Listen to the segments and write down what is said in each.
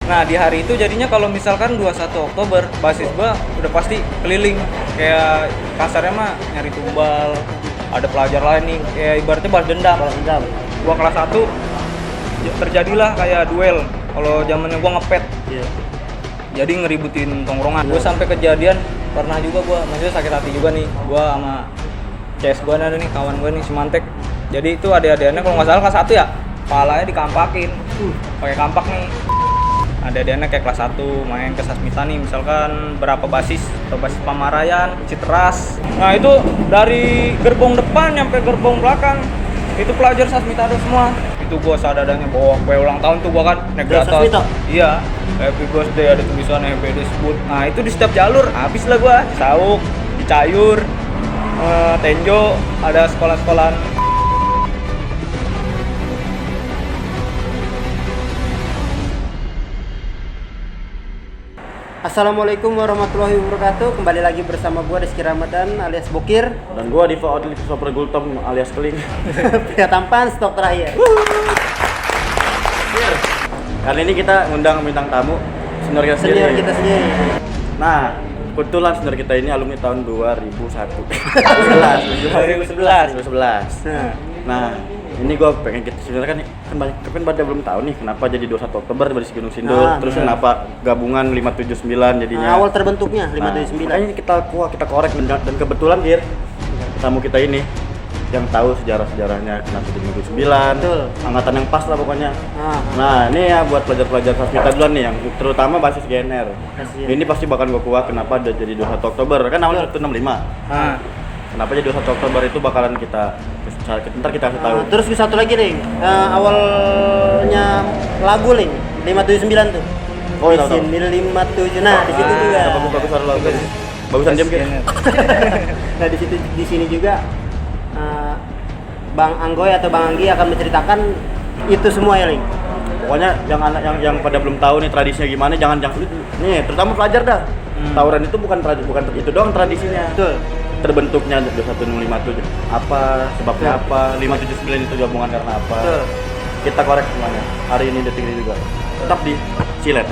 Nah di hari itu jadinya kalau misalkan 21 Oktober basis gua udah pasti keliling, kayak kasarnya mah nyari tumbal, ada pelajar lain nih kayak ibaratnya balas dendam. Gua kelas 1 terjadilah kayak duel kalau zamannya gua ngepet. Iya. Jadi ngeributin tongkrongan. Gue sampai kejadian pernah juga gue, maksudnya sakit hati juga nih. Gue sama CS gue ada nih, kawan gue nih, si Mantek. Jadi itu adik-adiknya kalau nggak salah kelas 1 ya, palanya dikampakin. Pakai kampak nih. Adik-adiknya kayak kelas 1 main ke Sasmita nih, misalkan berapa basis atau basis Pamarayan, Citeras. Nah itu dari gerbong depan sampai gerbong belakang itu pelajar Sasmita ada semua. Itu gue sadadanya bawa kue ulang tahun tuh gue kan naik ke atas. Iya. Happy birthday ada tulisan happy disebut. Nah itu di setiap jalur habis lah gua. Sauk, di Cayur, Tenjo, ada sekolah-sekolahan. Assalamualaikum warahmatullahi wabarakatuh. Kembali lagi bersama gua Rizky Ramadan alias Bokir dan gua Diva Outlet Super Gultom alias Keling. Pria tampan stok terakhir. Kali ini kita ngundang bintang tamu senior kita sendiri. Nah, kebetulan senior kita ini alumni tahun 2001. 2011. Nah, ini gua pengen kita sebenarnya kan pada belum tahu nih kenapa jadi 21 Oktober dari Gunung Sindur, terus kenapa gabungan 579 jadinya. Awal terbentuknya 579. Makanya kita korek dan kebetulan tamu kita ini yang tahu sejarahnya kenapa jadi 579, angkatan yang pas lah pokoknya. Nah ini ya buat pelajar-pelajar Sasmita duluan nih yang terutama basis GNR. Ini pasti bakal gua kuat kenapa jadi 21 Oktober kan awalnya 165. Kenapa jadi 21 Oktober itu bakalan ntar kita kasih tahu. Terus satu lagi nih, awalnya lagu Ling 579 tuh. Oh iya tahu. 579. Nah di situ juga. Bagus suara lagu. Bagusan jam gitu. Nah di sini juga Bang Anggoy atau Bang Anggi akan menceritakan itu semua ya, Ling. Pokoknya yang pada belum tahu nih tradisinya gimana, jangan nih, terutama pelajar dah. Tawuran itu bukan itu doang tradisinya. Betul. Terbentuknya 21657 apa, sebabnya apa, 579 itu gabungan karena apa. Betul. Kita korek semuanya. Hari ini detik ini juga. Tetap di Silet.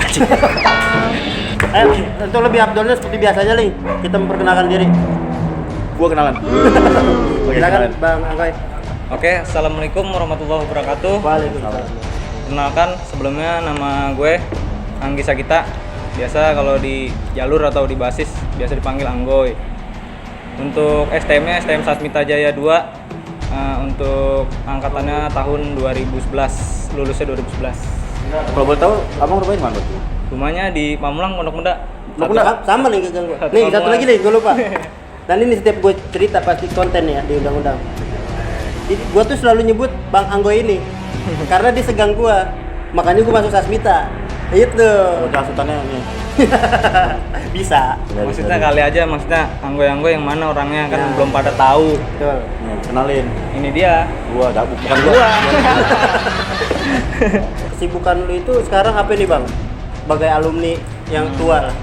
Untuk lebih abdolnya seperti biasanya, Ling. Kita memperkenalkan diri. Gua kenalan. Silakan Bang Anggoy. Oke, assalamualaikum warahmatullahi wabarakatuh. Waalaikumsalam. Kenalkan, sebelumnya nama gue Anggi Sagita. Biasa kalau di jalur atau di basis biasa dipanggil Anggoy. Untuk STM-nya STM Sasmita Jaya 2. Untuk angkatannya tahun 2011, lulusnya 2011. Kalau boleh tahu, abang rumahnya di mana? Rumahnya di Pamulang, Pondok Muda. Sama nih ke gua. Nih, satu lagi nih, gue lupa. Dan ini setiap gue cerita pasti konten ya di undang-undang. Gue tuh selalu nyebut Bang Anggoy ini karena dia segang gue, makanya gue masuk Sasmita. Itu. Udah asutannya nih. Bisa. Maksudnya kali aja, maksudnya Anggoy yang mana orangnya kan belum pada tahu. Betul. Nih, kenalin. Ini dia. Gua bukan Gua. Kesibukan lu itu sekarang apa nih, Bang? Sebagai alumni yang tua lah.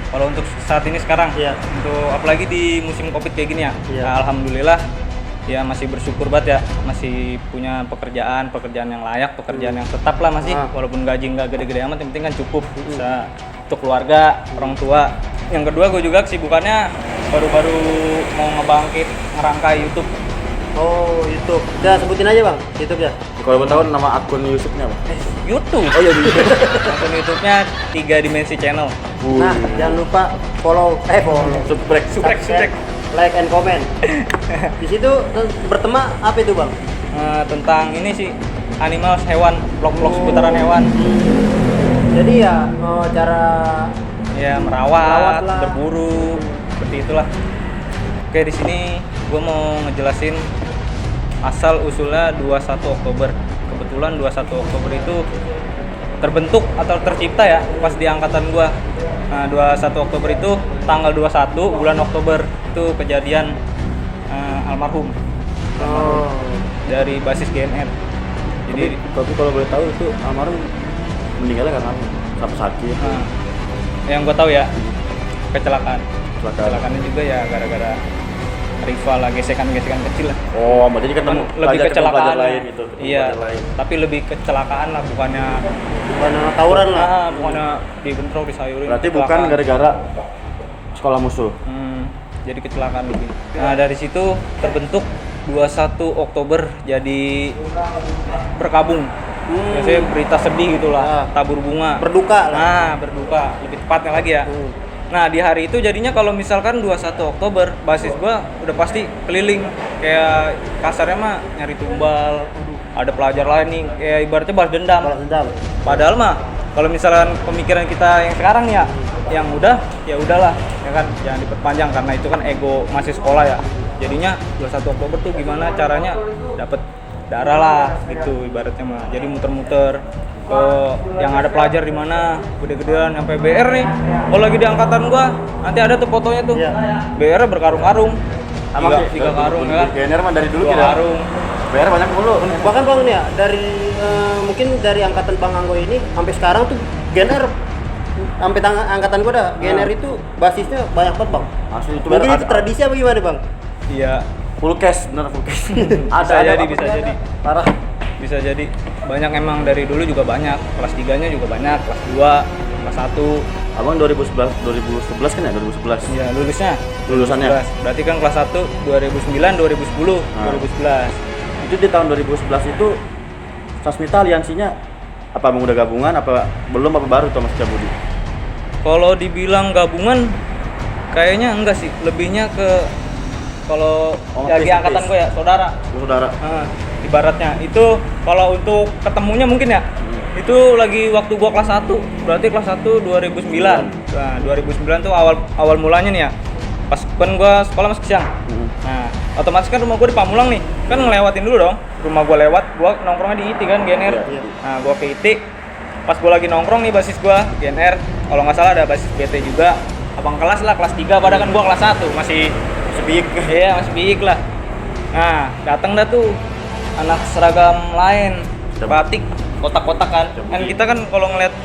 Kalau untuk saat ini sekarang, Iya. untuk apalagi di musim Covid kayak gini ya, Iya. nah, alhamdulillah ya masih bersyukur banget ya, masih punya pekerjaan yang layak, pekerjaan yang tetap lah masih, walaupun gaji nggak gede-gede amat, yang penting kan cukup bisa untuk keluarga, orang tua. Yang kedua gue juga kesibukannya baru-baru mau ngerangkai YouTube. Oh, YouTube. Udah sebutin aja, Bang, YouTube ya. Kalau mau tahu nama akun YouTube-nya apa? YouTube. Oh iya, YouTube. Akun YouTube-nya 3 Dimensi Channel. Nah, jangan lupa follow. Subscribe. Like and comment. Di situ bertema apa itu, Bang? Tentang ini sih, animal, hewan, vlog-vlog seputaran hewan. Jadi ya cara Ya merawat lah. berburu, seperti itulah. Oke, di sini gue mau ngejelasin asal usulnya 21 Oktober. Kebetulan 21 Oktober itu terbentuk atau tercipta ya pas di angkatan gue. Nah, 21 Oktober itu tanggal 21 bulan Oktober itu kejadian almarhum dari basis GNR. Jadi Tapi kalau boleh tahu itu almarhum meninggalnya karena apa? Sakit. Yang gue tahu ya kecelakaan. Kecelakaannya juga ya gara-gara rival lah, gesekan-gesekan kecil lah. Oh, jadi ketemu Lebih ketemu kecelakaan pelajar lain gitu. ketemu iya, pelajar lain. tapi lebih kecelakaan lah, bukannya tawuran lah. bukannya dibentrok, disayurin. Berarti bukan kecelakaan. gara-gara sekolah musuh. Jadi kecelakaan lebih. Nah dari situ terbentuk 21 Oktober jadi berkabung. Biasanya berita sedih gitulah, tabur bunga. Berduka lah. Nah berduka, lebih tepatnya lagi ya. Nah di hari itu jadinya kalau misalkan 21 Oktober, basis gua udah pasti keliling. Kayak kasarnya mah nyari tumbal, ada pelajar lain nih, kayak ibaratnya balas dendam. Balas dendam. Padahal mah kalau misalkan pemikiran kita yang sekarang nih ya, yang udah ya udahlah, ya kan jangan diperpanjang karena itu kan ego masih sekolah ya. Jadinya 21 Oktober tuh gimana caranya dapat darah lah gitu ibaratnya mah. Jadi muter-muter ke yang ada pelajar di mana, gede-gedean sampai BR nih. Kalau lagi di angkatan gua, nanti ada tuh fotonya tuh. Iya. BR berkarung-karung. Sama Tiga karung ya kan. GNR mah dari dulu Dua kita. karung. BR banyak mulu. Bahkan Bang nih ya, dari mungkin dari angkatan Bang Anggo ini sampai sekarang tuh GNR sampai angkatan gua dah, GNR itu basisnya banyak banget Bang. Asli itu Mungkin ada- itu tradisi apa gimana Bang? Iya, full cash, bener full cash. Bisa jadi, bisa apa-apa jadi. ada. Parah. bisa jadi. Banyak emang dari dulu juga banyak. Kelas 3-nya juga banyak, kelas 2, kelas 1. Abang 2011 kan ya? 2011. Iya, lulusnya. Lulusannya? 2011. Berarti kan kelas 1 2009, 2010, Nah. 2011. Itu di tahun 2011 itu Sasmita aliansinya apa abang udah gabungan apa belum apa baru tuh Mas Cabudi? Kalau dibilang gabungan kayaknya enggak sih, lebihnya ke kalau Oh, lagi tipis. angkatan gue ya, saudara. Saudara. Ibaratnya itu kalau untuk ketemunya mungkin ya itu lagi waktu gua kelas 1, berarti kelas 1 2009. Nah 2009 tuh awal mulanya nih ya, pas kan gua sekolah masih siang. Nah otomatis kan rumah gua di Pamulang nih, kan ngelewatin dulu dong rumah gua, lewat gua nongkrongnya di IT kan, GNR. Iya. Nah gua ke IT, pas gua lagi nongkrong nih basis gua GNR, kalau nggak salah ada basis BT juga, abang kelas lah kelas 3, padahal kan gua kelas 1 masih biik. Iya masih biik lah. Nah datang dah tuh anak seragam lain, batik, kotak-kotak kan. Kan kita kan kalau ngeliat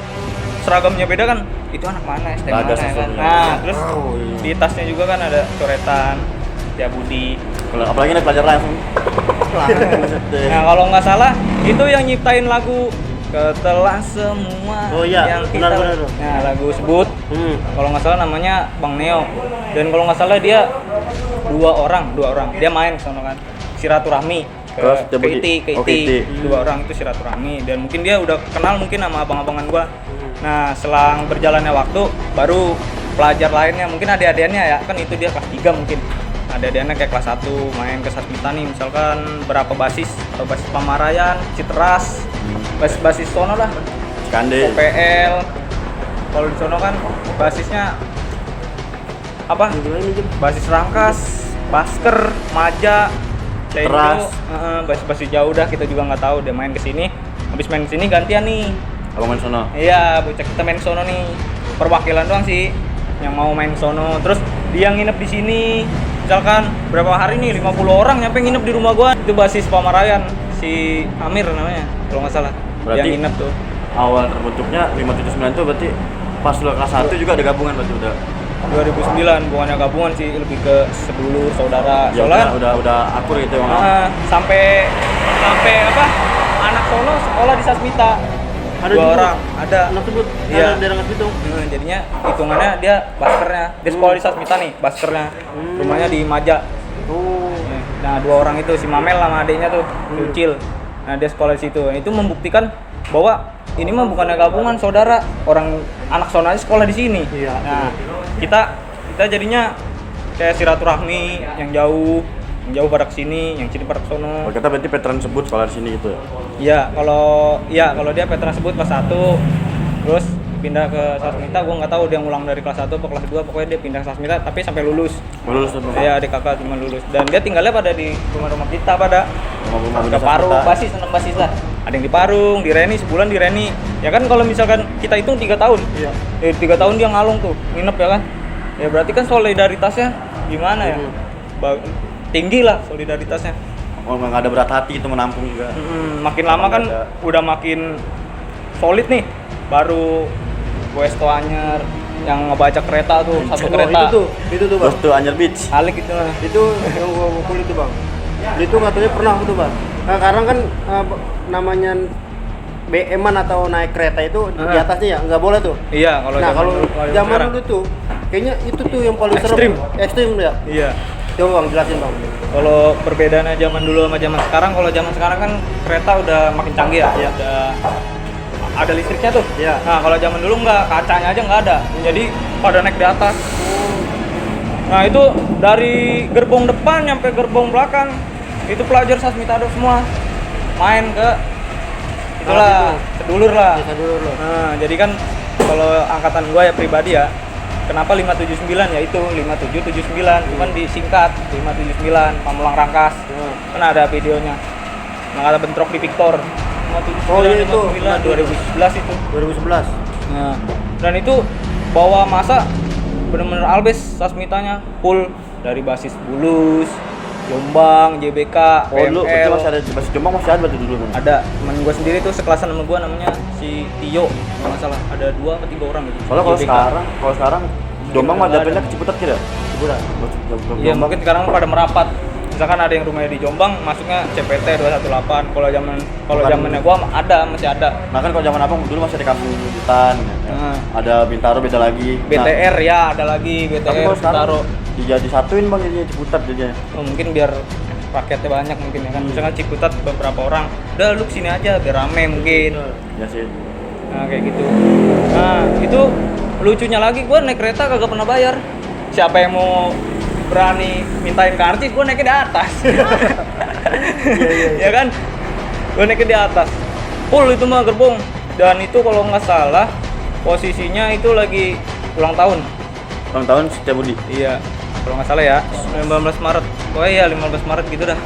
seragamnya beda kan, itu anak mana, ST mana Ada ya kan. sesuatu. Nah, terus di tasnya juga kan ada coretan Budi. Kalau apalagi nih pelajar langsung. Nah, kalau nggak salah itu yang nyiptain lagu Ketelah Semua Oh iya, yang kita. benar. Nah, lagu sebut kalau nggak salah namanya Bang Neo. Dan kalau nggak salah dia dua orang. Dia main sono kan. Silaturahmi Terus dia ke IT, oh, ke IT. dua orang itu silaturahmi, dan mungkin dia udah kenal mungkin sama abang-abangan gua. Nah selang berjalannya waktu baru pelajar lainnya mungkin adik-adiannya ya kan, itu dia kelas 3 mungkin adik-adiannya kayak kelas 1 main ke Sasmita nih, misalkan berapa basis atau basis Pamarayan, Citeras, basis sono lah, Skande. OPL. Kalau di sono kan basisnya apa? Basis Rangkas, Basker, Maja, Teras. basis jauh dah, kita juga nggak tahu. Dia main ke sini, habis main ke sini gantian nih. Abang main sono. Iya, bocah kita main sono nih. Perwakilan doang sih yang mau main sono. Terus dia nginep di sini. Misalkan berapa hari nih, 50 orang nyampe nginep di rumah gua. Itu basis Pamarayan, si Amir namanya kalau nggak salah. Berarti Yang nginep tuh. Awal terbentuknya 579 itu berarti pas lu kelas 1 juga ada gabungan berarti udah. 2009 bukannya gabungan sih, lebih ke sedulur saudara. Ya Soalnya kan udah akur gitu emang. sampai apa? Anak sono sekolah di Sasmita. Ada Dua juga? orang, ada. Anak sebut, Iya. daerah Bitung. Jadinya hitungannya dia baskernya. Dia sekolah di Sasmita nih, baskernya. Rumahnya di Maja. Oh. Nah, dua orang itu si Mamel sama adiknya tuh, Lucil. Nah, dia sekolah di situ. Itu membuktikan bahwa ini mah bukannya gabungan saudara, orang anak sono aja sekolah di sini. Iya. Nah, kita jadinya kayak silaturahmi yang jauh pada kesini, yang sini pada kesono. Oh, kita berarti veteran sebut sekolah di sini gitu ya. Iya, kalau dia veteran sebut kelas 1, terus pindah ke Sasmita, gua nggak tahu dia ngulang dari kelas 1 atau kelas 2, pokoknya dia pindah ke Sasmita tapi sampai lulus. Lulus tuh. Iya, adik kakak cuma lulus. Dan dia tinggalnya pada di rumah-rumah kita pada. Rumah-rumah Udah Parung, basis, anak basis lah. Ada yang di Parung, di Reni, sebulan di Reni. Ya kan kalau misalkan kita hitung 3 tahun. Iya. 3 tahun dia ngalung tuh, nginep ya kan. Ya berarti kan solidaritasnya gimana ya? Tinggi lah solidaritasnya. Oh, nggak ada berat hati itu menampung juga. Makin lama kan Ada. udah makin solid nih. Baru Westo Anyer, yang ngebajak kereta tuh, satu kereta. Itu tuh bang. Terus tuh Anyer Beach. Alik itu lah. Itu yang gua pukul itu bang. Itu katanya pernah tuh bang. Nah, karena kan namanya BM-an atau naik kereta itu di atasnya ya nggak boleh tuh. Iya, kalau Nah kalau zaman sekarang. dulu tuh kayaknya itu tuh yang paling Ekstrim. Ekstrim ya. Iya. Coba bang jelasin bang. Kalau perbedaannya zaman dulu sama zaman sekarang, kalau zaman sekarang kan kereta udah makin canggih ya. Iya. Udah ada listriknya tuh. Iya. Nah, kalau zaman dulu nggak, kacanya aja nggak ada. Jadi pada naik di atas. Nah, itu dari gerbong depan nyampe gerbong belakang. Itu pelajar Sasmitado semua. Main ke itulah, sedulur lah. Bisa dulu loh. Nah, jadi kan kalau angkatan gua ya pribadi ya, kenapa 579 ya itu 5779, cuman disingkat 579 Pamulang Rangkas. Kan ada videonya. Nah, ada bentrok di Victor. 579 Oh, iya, itu. 2011 itu. 2011. Nah, dan itu bawa masa bener-bener albes Sasmitanya full dari basis Bulus, Jombang, JBK, Oh dulu berarti PML. masih ada basis Jombang masih ada berarti dulu. Ada teman gue sendiri tuh sekelasan sama gue, namanya si Tio kalau nggak salah, ada 2 atau 3 orang gitu. Soalnya kalau JBK. sekarang Jombang mah nggak ada. dapetnya ke Ciputat kira. Ciputat. Iya mungkin sekarang pada merapat. Misalkan ada yang rumahnya di Jombang, masuknya CPT 218. Kalau zamannya gua masih ada. Nah kan kalau zaman abang dulu masih ada kampung Hutan, Nah. ada Bintaro beda lagi. BTR ya ada lagi Tapi BTR kalau sekarang taruh. disatuin bang jadinya Ciputat jadinya. Oh, mungkin biar rakyatnya banyak mungkin ya kan. Misalkan Ciputat beberapa orang, udah lu kesini aja biar rame mungkin. Ya sih. Nah kayak gitu. Nah itu lucunya lagi, gua naik kereta kagak pernah bayar. Siapa yang mau berani mintain karcis, gue naiknya di atas. Ya kan, gue naiknya di atas full itu mah gerbong. Dan itu kalau nggak salah posisinya itu lagi ulang tahun. Ulang tahun Setiabudi. Iya, kalau nggak salah ya 15 Maret. Oh iya 15 Maret gitu dah.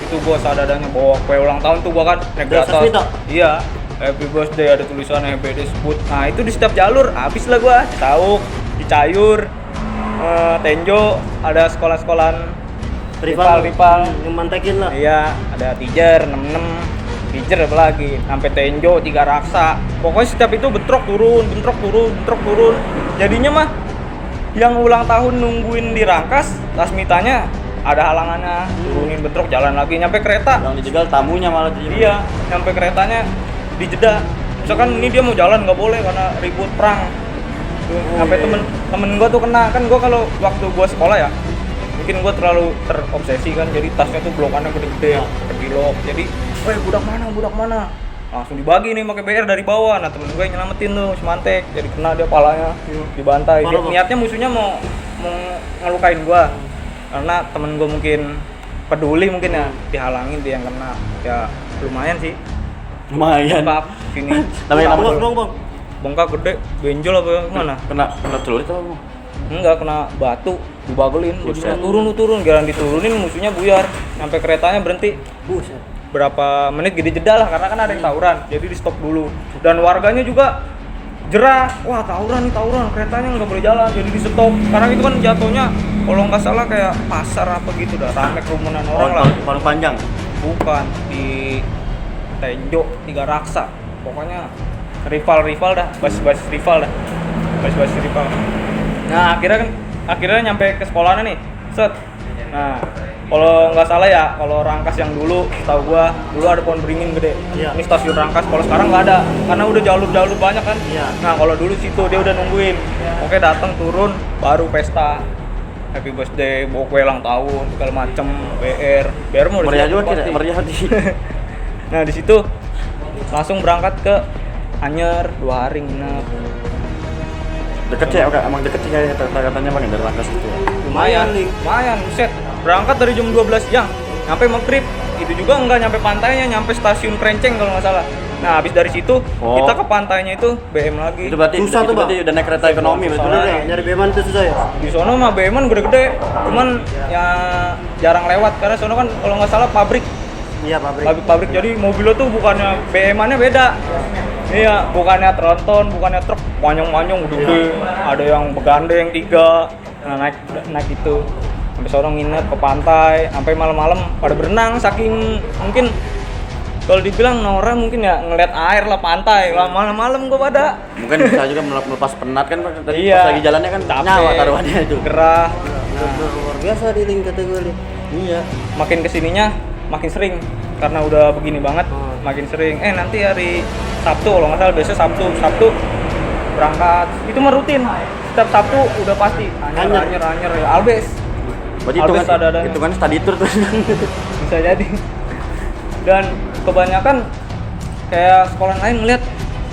Itu gue sadadanya bawa kue ulang tahun tuh, gue kan naik di Dari atas. Sasmita? Iya, happy birthday, ada tulisannya BD sebut. Nah itu di setiap jalur habis lah gue. Citauk, Cicayur, Tenjo, ada sekolah-sekolahan rival. yang mantekin lah. Iya, ada Tijer 66, Tijer apa lagi, sampai Tenjo, Tiga Raksa. Pokoknya setiap itu bentrok turun. Jadinya mah yang ulang tahun nungguin di Rangkas, Sasmitanya ada halangannya, turunin bentrok, jalan lagi nyampe kereta. Yang dijegal tamunya malah jadi. Iya, nyampe keretanya dijeda. Misalkan ini dia mau jalan nggak boleh karena ribut perang. Sampai temen gue tuh kena. Kan gue kalau waktu gue sekolah ya, mungkin gue terlalu terobsesi kan, jadi tasnya tuh blokannya gede-gede, kedilok. Jadi, budak mana? Langsung dibagi nih pakai BR dari bawah. Nah temen gue yang nyelamatin tuh semantek, jadi kena dia palanya, dibantai. Dia, niatnya musuhnya mau ngelukain gue, karena temen gue mungkin peduli mungkin ya, dihalangin dia yang kena. Ya lumayan sih. Lumayan. Bengkak sini. Namanya Bang. Bengkak gede, benjol apa gimana? Kena celurit apa bang? Enggak, kena batu, dibagelin. Buset. Jadi turun, giliran diturunin musuhnya buyar. Sampai keretanya berhenti. Buset. Berapa menit gede jeda lah, karena kan ada yang tawuran. Jadi di stop dulu. Dan warganya juga jerah. Wah tawuran, keretanya nggak boleh jalan. Jadi di stop. Karena itu kan jatuhnya kalau nggak salah kayak pasar apa gitu dah. Rame kerumunan orang lah. Parung panjang. Bukan, di Tenjo, Tiga Raksa. Pokoknya rival dah, basis rival. Nah akhirnya nyampe ke sekolahnya nih, set. Nah kalau nggak salah ya, kalau Rangkas yang dulu, tahu gua dulu ada pohon beringin gede. Iya. Ini stasiun Rangkas. Kalau sekarang nggak ada, karena udah jalur banyak kan. Iya. Nah kalau dulu situ dia udah nungguin. Oke datang turun, baru pesta. Happy birthday, bawa kue ulang tahun, segala macem, BR mau Meriah juga pasti. kira, meriah di. Nah di situ langsung berangkat ke Anyer 2 hari nginep. Deket sih, emang deket sih kayak katanya bang dari Rangkas gitu. Lumayan, buset. Berangkat dari jam 12 siang, nyampe maghrib. Itu juga nggak nyampe pantainya, nyampe stasiun Krenceng kalau nggak salah. Nah habis dari situ kita ke pantainya itu BM lagi. Itu berarti Susah tuh, berarti udah naik kereta ekonomi berarti. Bener ya, nyari beman itu susah ya. Di sono mah BM-an gede-gede, cuman ya jarang lewat karena sono kan kalau nggak salah pabrik. Iya Pabrik, jadi mobilnya tuh bukannya BM-annya beda. Iya, bukannya tronton, bukannya truk manyong-manyong gede. Ada yang begandeng 3. Nah, naik itu. Sampai sono nginep ke pantai, sampai malam-malam pada berenang saking mungkin Kalau dibilang norak mungkin ya ngeliat air lah, pantai lah, malam-malam gua pada. Mungkin bisa juga melepas penat kan tadi Iya. pas lagi jalannya kan Capek. nyawa taruhannya itu. Gerah. Bener-bener luar biasa di link kata gue nih. Iya. Makin kesininya makin sering karena udah begini banget, makin sering. Nanti hari Sabtu kalau nggak salah, biasanya Sabtu berangkat. Itu mah rutin. Setiap Sabtu udah pasti anyer ya. Albes. Berarti Albes ada-adanya. itu kan study tour tuh. Bisa jadi. Dan kebanyakan kayak sekolah lain ngeliat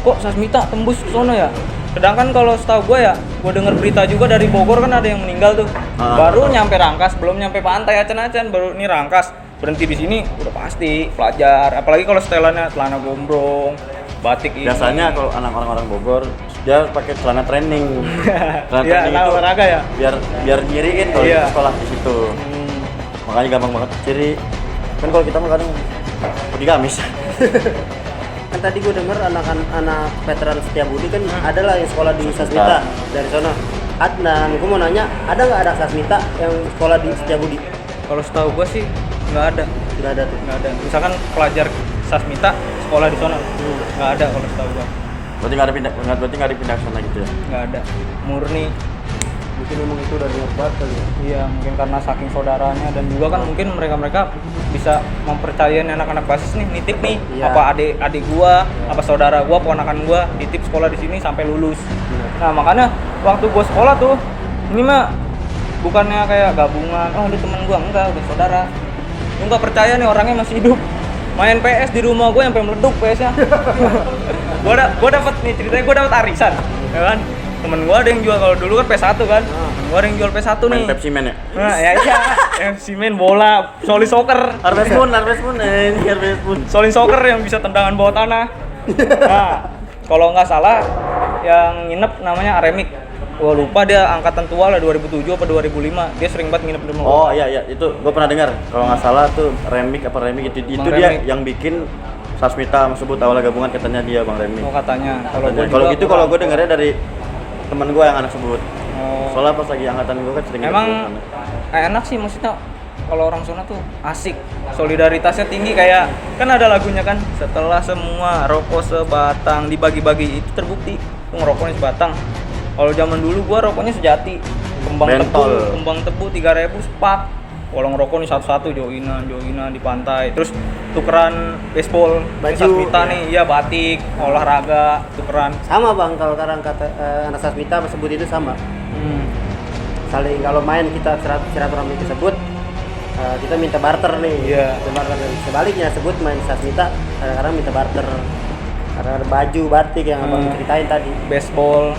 kok Sasmita tembus ke sono ya. Sedangkan kalau setahu gue ya, gue denger berita juga dari Bogor kan ada yang meninggal tuh. Baru nyampe Rangkas, belum nyampe pantai acan-acan, baru ini Rangkas. Berhenti di sini udah pasti pelajar. Apalagi kalau setelannya celana gombrong, batik ini. Biasanya kalau anak orang-orang Bogor dia pakai celana training. Celana Iya, training itu olahraga ya. biar nyiriin kalau Iya. di sekolah di situ. Makanya gampang banget ciri. Kan kalau kita mah kadang pergi gamis. Kan tadi gue denger anak veteran Setiabudi kan ada lah yang sekolah di Sasmita dari sana. Adnan, gue mau nanya, ada nggak anak Sasmita yang sekolah di Setiabudi? Kalau setahu gue sih nggak ada. Nggak ada tuh. Nggak ada. Misalkan pelajar Sasmita sekolah di sana, nggak ada kalau setahu gue. Berarti nggak ada pindah ke sana gitu ya. Nggak ada. Murni. Mungkin memang itu udah niat banget kali ya. Iya, mungkin karena saking saudaranya dan juga kan mungkin mereka bisa mempercayain anak-anak basis nih, nitip nih Iya. apa adik gua, apa saudara gua, ponakan gua nitip sekolah di sini sampai lulus. Nah, makanya waktu gua sekolah tuh ini mah bukannya kayak gabungan, oh lu temen gua, enggak, udah saudara. Lu nggak percaya nih orangnya masih hidup. Main PS di rumah gua sampai meleduk PS-nya. gua dapat nih ceritanya, gua dapat arisan, ya kan? Temen gua ada yang jual, kalau dulu kan PS1 kan. Temen gua ada yang jual PS1 nih. Main Pepsi Man ya. Nah, ya iya. FC main bola, Solid Soccer. Harvest Moon, Harvest Moon. Solid Soccer yang bisa tendangan bawah tanah. Nah, kalau nggak salah yang nginep namanya Aremik. Gua lupa dia angkatan tua lah, 2007 apa 2005. Dia sering banget nginep di rumah. Oh iya, itu gua pernah dengar. Kalau nggak salah tuh Remik itu Bang dia Remik. yang bikin Sasmita sebut awal gabungan, katanya dia Bang Remik. Oh, katanya. Kalau gua Kalau juga gitu, kalau gue dengarnya dari temen gue yang anak sebut. Oh. Soalnya pas lagi angkatan gue kan sering Emang nginep di sana. enak sih, maksudnya kalau orang sana tuh asik, solidaritasnya tinggi, kayak kan ada lagunya kan, setelah semua rokok sebatang dibagi-bagi, itu terbukti tuh ngerokoknya sebatang. Kalau zaman dulu gua rokoknya sejati, Bentol. kembang tebu 3.000 sepak. Kalau ngerokok nih satu-satu joinan di pantai, terus tukeran baseball, Baju. Sasmita nih, iya batik, olahraga, tukeran. Sama bang, kalau sekarang kata anak Sasmita sebut itu sama. Saling kalau main kita silaturahmi tersebut, kita minta barter nih. Iya. Minta barter. Sebaliknya sebut main Sasmita, kadang-kadang minta barter. Karena ada baju batik yang abang ceritain tadi. Baseball.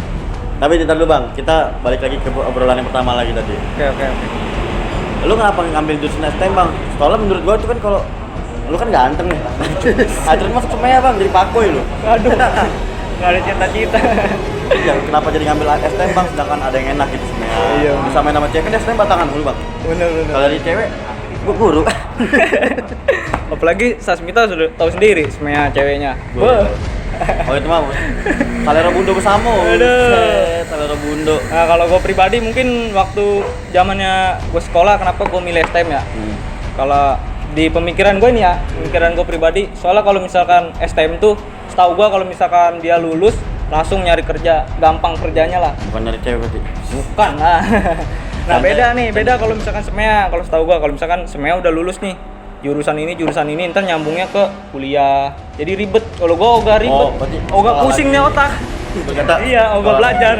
Tapi ntar dulu Bang, kita balik lagi ke obrolan yang pertama lagi tadi. Oke. Lu kenapa ngambil jurusan STM Bang? Soalnya menurut gua tuh kan kalau lu kan ganteng nih. Akhirnya masuk semua Bang, jadi pakoy lu. Aduh, nggak ada cita-cita. Iya, kenapa jadi ngambil STM Bang, sedangkan ada yang enak gitu sebenarnya. Iya. Bisa main sama cewek kan STM batangan mulu Bang. Bener. Kalau dari cewek, gua guru. Apalagi Sasmita sudah tahu sendiri semuanya ceweknya. Gua. Oh itu mah Salero Bundo bersama. Aduh. Salero Bundo. Nah, kalau gue pribadi mungkin waktu zamannya gue sekolah, kenapa gue milih STM ya? Kalau di pemikiran gue nih ya, pemikiran gue pribadi, soalnya kalau misalkan STM tuh, setahu gue kalau misalkan dia lulus langsung nyari kerja, gampang kerjanya lah. Bukan dari cewek berarti. Bukan lah. Nah beda kalau misalkan SMEA, kalau setahu gue kalau misalkan SMEA udah lulus nih, jurusan ini ntar nyambungnya ke kuliah, jadi ribet. Kalau gue ogah ribet, berarti ogah sekolah pusing lagi. nih otak. Berkata, Iya, ogah sekolah. belajar.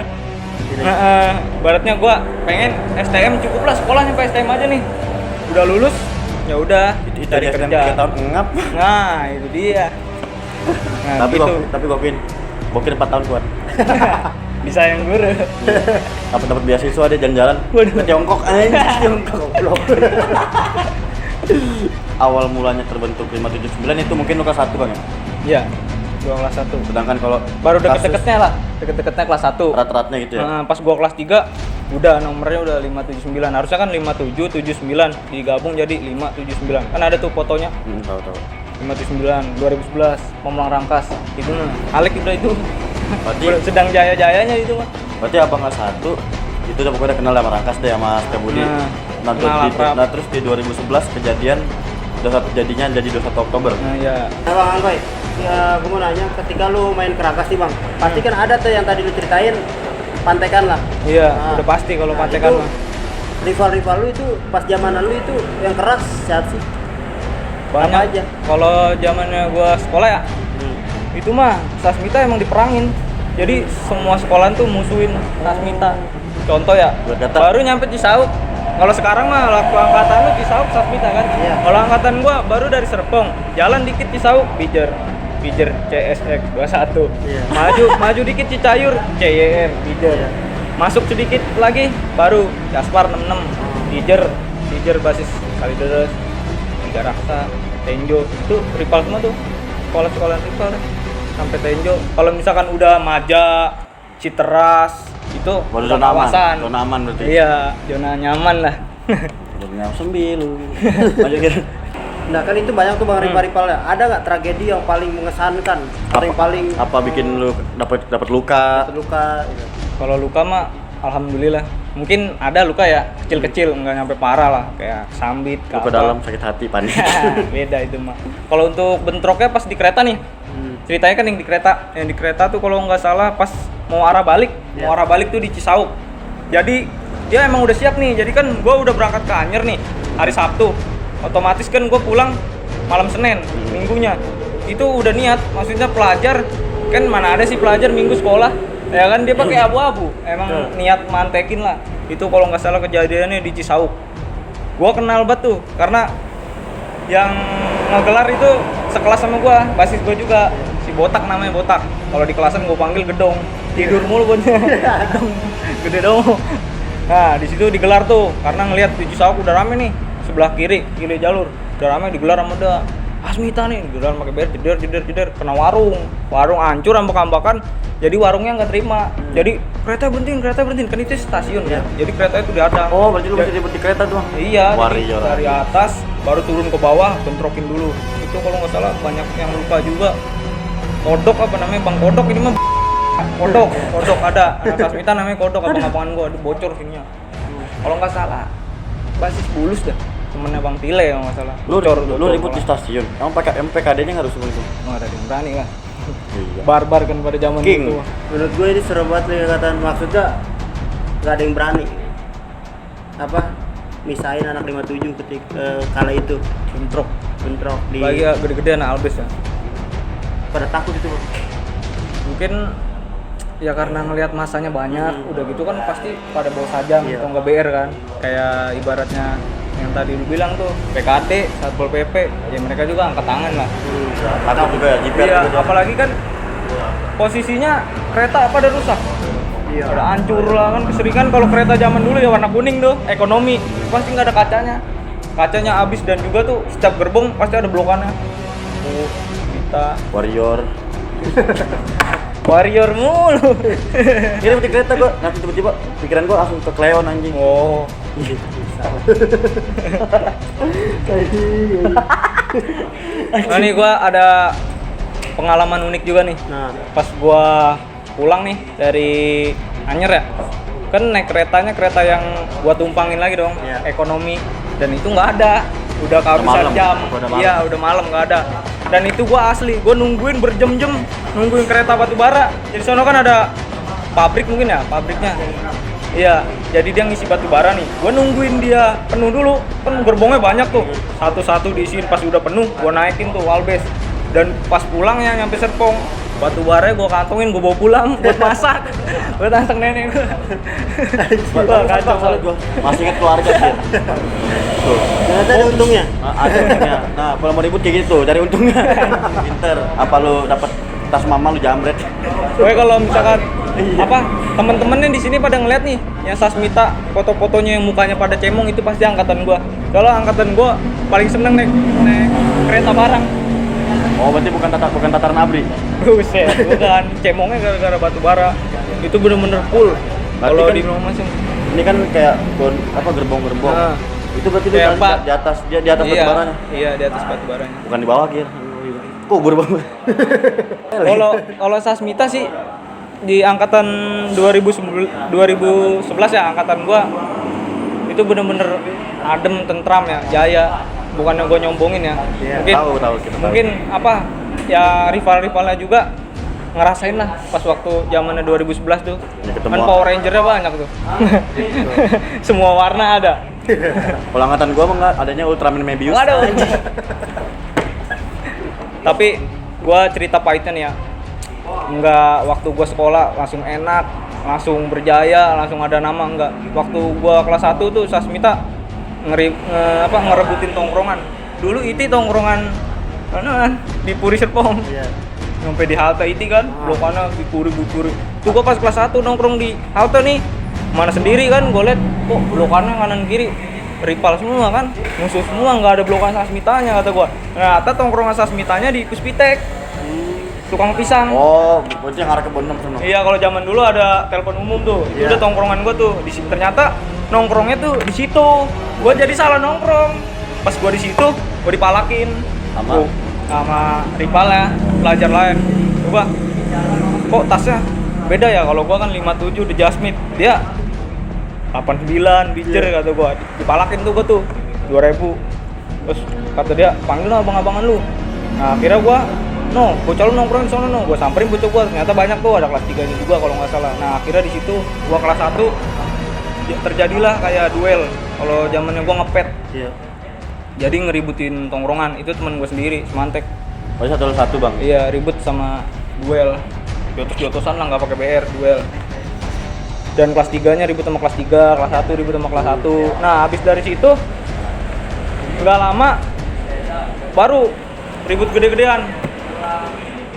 Nah, baratnya gue pengen STM, cukup lah sekolah sampai STM aja nih. Udah lulus, ya udah Itu cari dari STM kerja. 3 tahun ngap. Nah itu dia. Nah, Tapi gitu. tapi Gopin, Bokir 4 tahun kuat. Disayang guru. Dapat beasiswa dia jalan-jalan Waduh. ke Tiongkok anjing, Tiongkok goblok. Awal mulanya terbentuk 579 itu mungkin lu kelas 1 Bang ya. Iya, gua kelas 1. Sedangkan kalau Baru kasus deket-deketnya lah, deket-deketnya kelas 1. rat-ratnya gitu ya. Nah, pas gua kelas 3 udah nomornya udah 579. Harusnya kan 5779 digabung jadi 579. Kan ada tuh fotonya. Tahu. 579 2011 Pemelang Rangkas. Itu Alek itu. Berarti Sedang jaya-jayanya itu mah. berarti abang kelas 1 itu udah pokoknya kenal sama Rangkas deh sama Setiabudi. Nah, Nah, kenal akrab. terus di 2011 kejadian jadinya jadi 21 Oktober. Nah, ya. Nah Bang Anggoy, ya gue mau nanya, ketika lu main keragas nih Bang, pasti kan ada tuh yang tadi lu ceritain, pantekan lah. Iya, Nah, udah pasti kalau pantekan itu mah. rival-rival lu itu pas zamanan lu itu yang keras siapa sih? Apa Banyak aja? Kalau zamannya gua sekolah ya, itu mah Sasmita emang diperangin. Jadi semua sekolahan tuh musuhin Sasmita. Contoh ya, Buat data. baru nyampe Cisauk. Kalau sekarang mah waktu angkatan lu Cisauk Sasmita kan. Iya. Kalau angkatan gua baru dari Serpong, jalan dikit Cisauk Pijer CSX 21. Iya. Maju dikit Cicayur CYM Pijer. Masuk sedikit lagi baru Jaspar 66 Pijer basis Kalideres, Tiga Raksa, Tenjo. Itu rival semua tuh. Sekolah-sekolah rival sampai Tenjo. Kalau misalkan udah Maja, Citeras itu Baru bukan zona aman. kawasan. Zona aman berarti. Iya, zona nyaman lah. Zona sembilu. Maju gitu. Nah kan itu banyak tuh Bang rival-rivalnya. Ada nggak tragedi yang paling mengesankan? Paling Apa bikin lu dapat luka? luka gitu. Kalau luka mah alhamdulillah. Mungkin ada luka ya, kecil-kecil, nggak nyampe parah lah, kayak sambit, Luka dalam sakit hati panik. Beda itu mah. Kalau untuk bentroknya pas di kereta nih, ceritanya kan yang di kereta tuh kalau nggak salah pas mau arah balik tuh di Cisauk. Jadi dia emang udah siap nih, jadi kan gue udah berangkat ke Anyer nih hari Sabtu, otomatis kan gue pulang malam Senin minggunya. Itu udah niat, maksudnya pelajar kan mana ada sih pelajar minggu sekolah, ya kan dia pakai abu-abu, emang niat mantekin lah. Itu kalau nggak salah kejadiannya di Cisauk. Gue kenal banget tuh karena yang ngegelar itu sekelas sama gua, basis gua juga, si Botak namanya Botak. Kalau di kelasan gua panggil Gedong, tidur mulu bocah. Gedong, gede dong. Nah di situ digelar tuh, karena ngelihat di Cisauk udah rame nih, sebelah kiri jalur, udah rame digelar sama udah Asmita nih, digelar pakai ber, jeder, kena warung hancur ambak-ambakan. Jadi warungnya nggak terima, jadi kereta berhentiin, kan itu stasiun ya. Jadi kereta itu diadang. Oh, berarti lu bisa di kereta tuh. Iya, Warrior. dari atas baru turun ke bawah, bentrokin dulu. Itu kalau nggak salah banyak yang luka juga. Kodok apa namanya, Bang Kodok ini mah Kodok ada. Anak Sasmita namanya Kodok, abang-abangan gua, aduh bocor sininya. Kalau nggak salah basis Bulus dah, temennya Bang Tile kalau nggak salah. Lu ribut di stasiun. Emang PKD-nya nggak harus begitu. Nggak ada yang berani kan. Iya. Barbar kan pada zaman King. itu. Menurut gue ini seru banget nih kata, maksudnya nggak ada yang berani apa misahin anak 57 ketika kala itu Bentrok. di Lagi ya gede-gedean Albes ya. pada takut itu Bang. Mungkin ya karena ngelihat masanya banyak, udah gitu kan pasti pada bawa sajam Iya. atau nggak BR kan, kayak ibaratnya yang tadi lu bilang tuh PKT, Satpol PP, ya mereka juga angkat tangan lah. Takut juga ya, jiper Iya, juga. apalagi kan posisinya kereta pada rusak, Iya. udah hancur lah kan. Keseringan kalau kereta zaman dulu ya warna kuning tuh, ekonomi, pasti nggak ada kacanya habis, dan juga tuh setiap gerbong pasti ada blokannya. Tuh kita warrior mulu. Ini di kereta gua, nanti tiba-tiba pikiran gua langsung ke Cleon anjing. Oh, nah nih gue ada pengalaman unik juga nih. Nah, Pas gue pulang nih dari Anyer ya, kan naik keretanya kereta yang gue tumpangin lagi dong, Iya. ekonomi, dan itu nggak ada, udah kehabisan malam, jam. udah malam. Iya, udah malam nggak ada. Dan itu gue asli, gue nungguin berjam-jam, nungguin kereta batu bara. Jadi sono kan ada pabrik mungkin ya, pabriknya. Iya, jadi dia ngisi batu bara nih. Gue nungguin dia penuh dulu, kan gerbongnya banyak tuh. Satu-satu diisiin, pas udah penuh, gue naikin tuh Walbes. Dan pas pulangnya nyampe Serpong, batu bara gue kantongin, gue bawa pulang buat masak. Buat masak nenek gue. Wah, kacau Salah banget. gua. Masih ingat keluarga sih. Tuh. ternyata ada untungnya. Ada untungnya. Nah, kalau mau ribut kayak gitu, cari untungnya. Pinter. Apa lu dapat tas mama lu jambret? Gue kalau misalkan apa temen-temennya di sini pada ngeliat nih yang Sasmita, foto-fotonya yang mukanya pada cemong, itu pasti angkatan gua. Kalau angkatan gua paling seneng naik kereta barang. Oh, berarti bukan tataran abri. Buset, bukan, cemongnya gara-gara batu bara. Itu bener-bener full. Kalau kan- di rumah masing. Ini kan kayak gerbong-gerbong. Nah. Itu berarti lu Kayak Pak. di atas di atas batu baranya. Iya, di atas batu baranya. Bukan di bawah, Kir. Kubur banget. Kalau Sasmita sih di angkatan 2011 ya, angkatan gua itu bener-bener adem, tentram ya, jaya. bukannya gue nyombongin ya. Iya, Mungkin tahu kita tahu. mungkin apa ya rival-rivalnya juga ngerasain lah pas waktu zamannya 2011 tuh. Ya, ketemu Kan Power Ranger-nya banyak tuh. Semua warna ada. Kalau angkatan gua mah nggak adanya Ultraman Mebius. Waduh. Tapi gua cerita pahitnya nih ya. Enggak waktu gua sekolah langsung enak, langsung berjaya, langsung ada nama enggak. Waktu gua kelas 1 tuh Sasmita ngerebutin tongkrongan. Dulu itu tongkrongan kan di Puri Serpong. Iya. Sampai di halte itu kan, blokannya Bupuri. Tuh gua pas kelas 1 nongkrong di halte nih. Mana sendiri kan, gue liat kok blokannya kanan kiri rival semua kan, musuh semua, nggak ada blokan Sasmitanya kata gua. Ternyata tongkrongan Sasmitanya di Puspitek. Tukang pisang. Oh, berarti yang arah ke Bonem sana. Iya, kalau zaman dulu ada telepon umum tuh. Itu Iya. udah tongkrongan gua tuh. Di situ ternyata nongkrongnya tuh di situ. Gua jadi salah nongkrong. Pas gua di situ, gua dipalakin sama rivalnya, pelajar lain. Coba, kok tasnya beda ya? Kalau gua kan 57 The Jasmine, dia 89 Bijer kata gua. Dipalakin tuh gua tuh 2000. Terus kata dia, panggil lah abang-abangan lu. Nah, akhirnya gua bocah lu nongkrong di sana no. Gua samperin bocah gua, ternyata banyak tuh, ada kelas 3-nya juga kalau nggak salah. Nah, akhirnya di situ gua kelas 1 terjadilah kayak duel. Kalau zamannya gua ngepet. Iya. Jadi ngeributin tongkrongan, itu teman gue sendiri, semantek. Oh, satu lawan satu, Bang. Iya, ribut sama duel. Jotos-jotosan lah, nggak pakai BR, duel. Dan kelas 3-nya ribut sama kelas 3, kelas 1 ribut sama kelas 1. Nah, habis dari situ nggak lama baru ribut gede-gedean.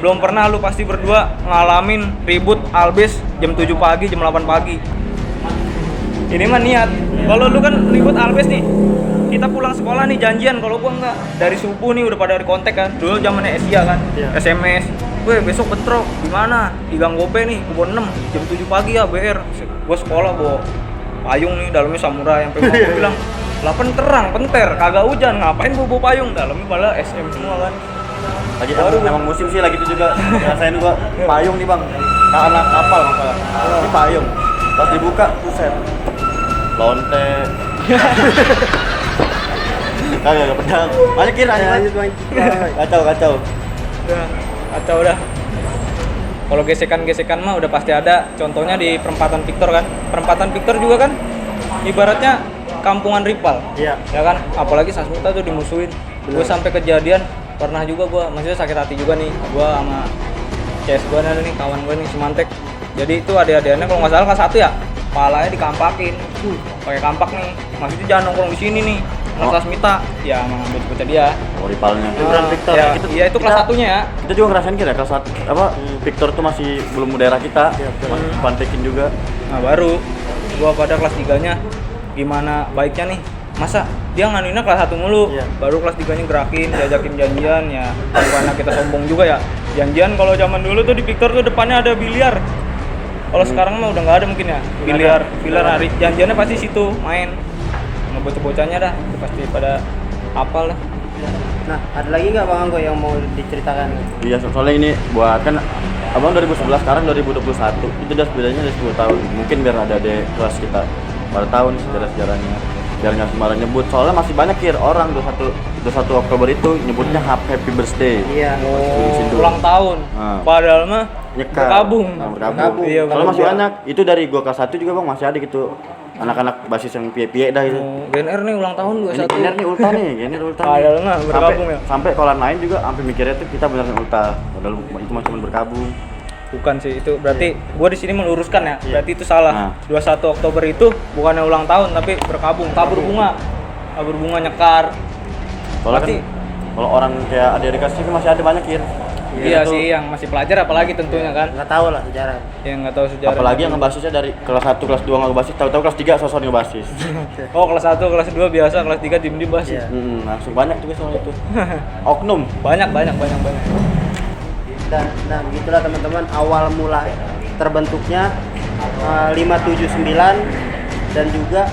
Belum pernah lu pasti berdua ngalamin ribut albis jam 7 pagi, jam 8 pagi. Ini mah niat. Kalau lu kan ribut albis nih, kita pulang sekolah nih janjian, kalau gua enggak dari subuh nih udah pada di kontak kan. Dulu zamannya Asia kan, Iya. SMS. Weh besok bentrok di mana? Di Gang Gope nih, Kebon 6 jam 7 pagi ya BR. Gua sekolah bawa payung nih, dalamnya samurai. Sampai gua bilang, "Lah terang, penter, kagak hujan, ngapain bawa payung?" Dalamnya malah SM semua kan. Lagi emang musim sih lagi itu juga. Rasain gua payung nih, Bang. Anak kapal masalah. Ini payung. Pas dibuka, buset. Lonte. Kagak pedang. Banyak kira Lanjut. kacau. Udah, kacau dah. Kalau gesekan-gesekan mah udah pasti ada. Contohnya di perempatan Victor kan. Perempatan Victor juga kan ibaratnya kampungan rival. Iya. Ya kan? Apalagi Sasmita tuh dimusuhin. Gue sampai kejadian pernah juga gue, maksudnya sakit hati juga nih. Gue sama CS gue nih, kawan gue nih, Semantek. Jadi itu adik-adiknya kalau nggak salah kelas 1 ya, palanya dikampakin. Pakai kampak nih. Maksudnya jangan nongkrong di sini nih. Mas Sasmita, ya emang bocah dia. Oh, rivalnya. Liburan Victor. Ya, Kita- iya itu kelas kita- 1-nya ya. Kita juga ngerasain kira kelas 1 Victor tuh masih belum daerah kita. Iya, betul. Masih pantekin juga. Nah baru gua pada kelas 3-nya gimana baiknya nih, masa dia nganuinnya kelas 1 mulu. Iya. Baru kelas 3-nya gerakin, diajakin janjian ya. Karena kita sombong juga ya. Janjian kalau zaman dulu tuh di Victor tuh depannya ada biliar. Kalau sekarang mah udah nggak ada mungkin ya. Biliar hari janjiannya pasti situ main. Nah, bocah-bocahnya dah itu pasti pada apal lah. Nah, ada lagi nggak Bang Anggo yang mau diceritakan? Iya, soalnya ini buat kan Abang 2011, sekarang 2021. Itu udah bedanya udah 10 tahun. Mungkin biar ada di kelas kita pada tahun sejarah-sejarahnya. Biar nggak sembarang nyebut. Soalnya masih banyak orang 21 Oktober itu nyebutnya happy birthday. Iya. Oh, situ. ulang tahun. Nah. Padahal mah Nyekar. berkabung. Nah, berkabung. Iya, Soalnya masih gua- banyak. Itu dari gua kelas 1 juga Bang masih ada gitu. Anak-anak basis yang pie-pie dah itu. Oh, GNR nih ulang tahun 21. Ini nih ulta nih, ini ulta. nih. Padahal mah berkabung ya. Sampai kolam lain juga sampai mikirnya tuh kita beneran ulta. Padahal itu cuma berkabung. Bukan sih, itu berarti gua di sini meluruskan ya. Iya. Berarti itu salah. Nah. 21 Oktober itu bukannya ulang tahun tapi berkabung, tabur bunga. Tabur bunga nyekar. Soalnya Berarti- kan kalau orang kayak adik-adik kelas itu masih ada banyak Iya sih, yang masih pelajar apalagi tentunya kan. Nggak tahu lah sejarah. Yang nggak tahu sejarah. Apalagi yang ngebasisnya dari kelas 1, kelas 2 nggak ngebasis, tahu-tahu kelas 3 sosok ngebasis. Oh, kelas 1, kelas 2 biasa, kelas 3 diem basis. Iya. Langsung banyak juga soal itu. Oknum. Banyak. Dan begitulah teman-teman awal mula terbentuknya 579 dan juga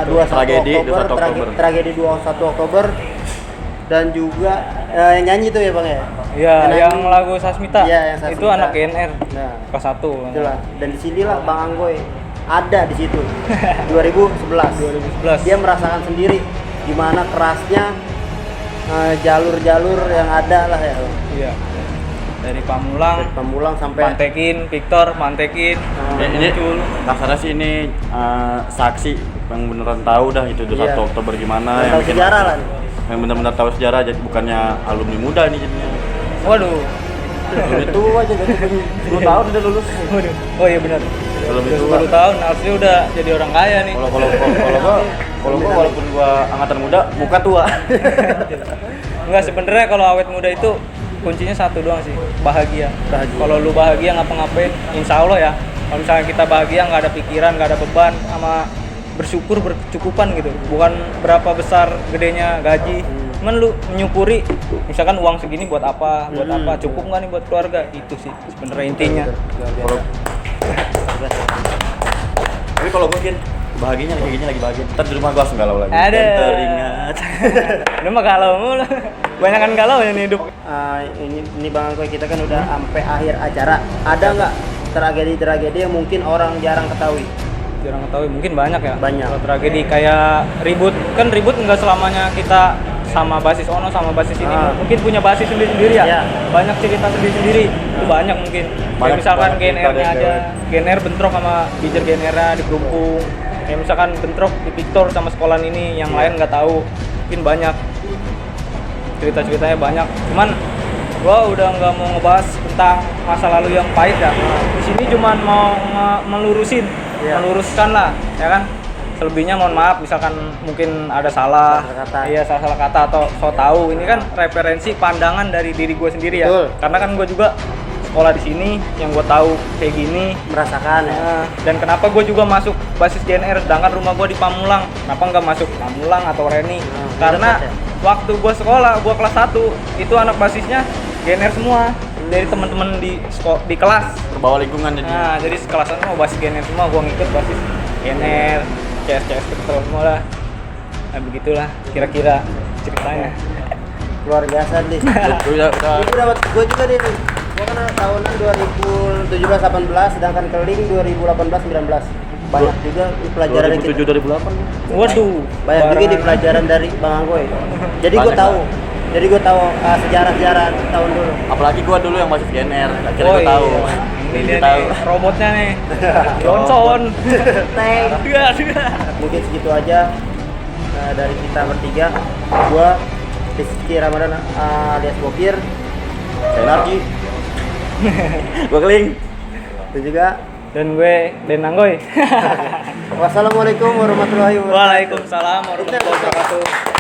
21 Tragedi Oktober, 21 Oktober. tragedi 21 Oktober dan juga yang nyanyi itu ya Bang ya. Iya, nyanyi. yang lagu Sasmita. Iya, yang Sasmita. Itu anak GNR. Nah, Kelas 1. itulah. Dan disinilah Bang Anggoy ada di situ 2011. 2011. Dia merasakan sendiri gimana kerasnya jalur-jalur yang ada lah ya. Iya. Dari Pamulang, Pamulang sampai Mantekin, Victor, Mantekin. Ini kasarnya sih ini saksi yang beneran tahu dah itu 21 Iya. Oktober gimana tahu yang bikin sejarah lah. yang benar-benar tahu sejarah, jadi bukannya alumni muda nih jadinya. Waduh. Alumni tua aja jadi 10 tahun udah lulus. Waduh. Oh iya benar. Alumni Udah tua. 10 tahun harusnya udah jadi orang kaya nih. Kalau gua walaupun gua angkatan muda, muka tua. Enggak, sebenarnya kalau awet muda itu kuncinya satu doang sih, bahagia. Kalau lu bahagia ngapa-ngapain, insya Allah ya. Kalau misalnya kita bahagia, nggak ada pikiran, nggak ada beban, sama bersyukur berkecukupan gitu. Bukan berapa besar gedenya gaji, cuman lu menyukuri. Misalkan uang segini buat apa, cukup nggak nih buat keluarga? Itu sih sebenarnya intinya. Kalau tapi kalau gua Kin, bahagianya kayak gini lagi bahagia. Ntar di rumah gua langsung galau lagi. Ada. Dan teringat. Udah mah galau mulu. Banyakan galau ya nih hidup. Ini Bang Angkoy, kita kan udah sampai akhir acara. Ada nggak tragedi-tragedi yang mungkin orang jarang ketahui? Jarang ketahui, mungkin banyak ya. Banyak. Kalau tragedi kayak ribut, kan ribut nggak selamanya kita sama basis ono sama basis ini. Mungkin punya basis sendiri-sendiri ya. Iya. Banyak cerita sendiri-sendiri. Itu banyak mungkin. Kayak Banyak- misalkan banyak cerita GNR-nya deh, aja. GNR bentrok sama Bijer GNR-nya di Pelumpung. Kayak misalkan bentrok di Victor sama sekolahan ini, yang lain nggak tahu. Mungkin banyak. Cerita-ceritanya banyak. Cuman gua udah nggak mau ngebahas tentang masa lalu yang pahit ya. Di sini cuman mau meluruskan lah, ya kan. Selebihnya mohon maaf, misalkan mungkin ada salah, Salah kata. iya salah kata atau so tahu. Ini kan referensi pandangan dari diri gue sendiri ya. Betul. Karena kan gue juga sekolah di sini, yang gue tahu kayak gini. Merasakan ya. Nah, dan kenapa gue juga masuk basis GNR, sedangkan rumah gue di Pamulang. Kenapa nggak masuk Pamulang atau Reni? Karena dekat ya. waktu gue sekolah, gue kelas 1, itu anak basisnya GNR semua. Dari teman-teman di kelas. Terbawa lingkungan jadi. Nah, jadi sekelasan mau basis GNR semua, gue ngikut basis GNR, CS betul semua lah. Nah, begitulah kira-kira ceritanya. Luar biasa nih. Udah. Itu dapat gue juga deh. Gue kan tahunan 2017-18, sedangkan keling 2018-19. Banyak juga pelajaran yang 2007 2008. Waduh, banyak juga di pelajaran dari Bang Angkoy. Jadi gue Banyak, tahu. Jadi gue tahu sejarah-sejarah tahun dulu. Apalagi gua dulu yang masih GNR, akhirnya Oh gua tahu. iya. Ini dia tahu. nih, robotnya nih. Johnson. Tank. Mungkin segitu aja dari kita bertiga. Gua Rizky Ramadan alias Bokir. Saya Narji. Gua Keling. Itu juga. Dan gue Denanggoy. Wassalamualaikum warahmatullahi wabarakatuh. Waalaikumsalam warahmatullahi wabarakatuh.